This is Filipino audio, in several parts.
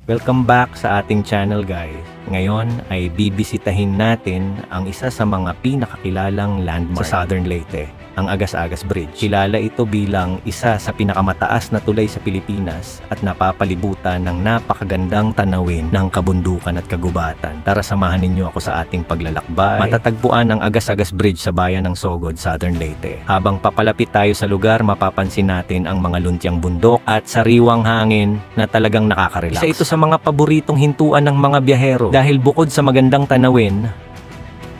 Welcome back sa ating channel guys. Ngayon ay bibisitahin natin ang isa sa mga pinakakilalang landmark sa Southern Leyte, ang Agas-Agas Bridge. Kilala ito bilang isa sa pinakamataas na tulay sa Pilipinas at napapalibutan ng napakagandang tanawin ng kabundukan at kagubatan. Tara samahan ninyo ako sa ating paglalakbay. Matatagpuan ang Agas-Agas Bridge sa bayan ng Sogod, Southern Leyte. Habang papalapit tayo sa lugar, mapapansin natin ang mga luntiang bundok at sariwang hangin na talagang nakaka-relax. Isa ito sa mga paboritong hintuan ng mga biyahero dahil bukod sa magandang tanawin,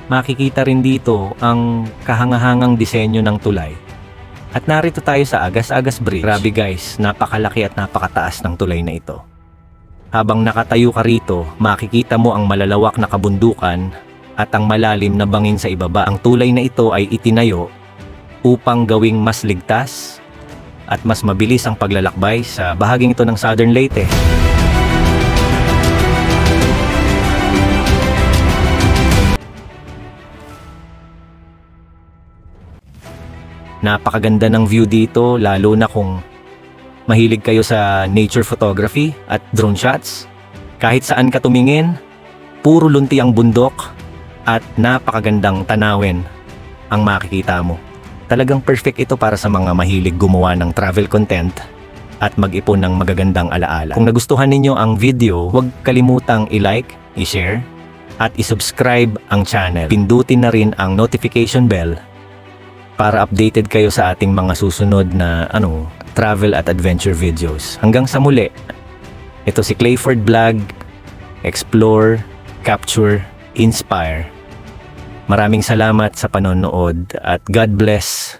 makikita rin dito ang kahangahangang disenyo ng tulay. At narito tayo sa Agas-Agas Bridge. Grabe guys, napakalaki at napakataas ng tulay na ito. Habang nakatayo ka rito, makikita mo ang malalawak na kabundukan at ang malalim na bangin sa ibaba. Ang tulay na ito ay itinayo upang gawing mas ligtas at mas mabilis ang paglalakbay sa bahaging ito ng Southern Leyte. Napakaganda ng view dito, lalo na kung mahilig kayo sa nature photography at drone shots. Kahit saan ka tumingin, puro lunti ang bundok at napakagandang tanawin ang makikita mo. Talagang perfect ito para sa mga mahilig gumawa ng travel content at mag-ipon ng magagandang alaala. Kung nagustuhan ninyo ang video, huwag kalimutang i-like, i-share, at i-subscribe ang channel. Pindutin na rin ang notification bell para updated kayo sa ating mga susunod na travel at adventure videos. Hanggang sa muli, ito si Clayford Vlog, Explore, Capture, Inspire. Maraming salamat sa panonood at God bless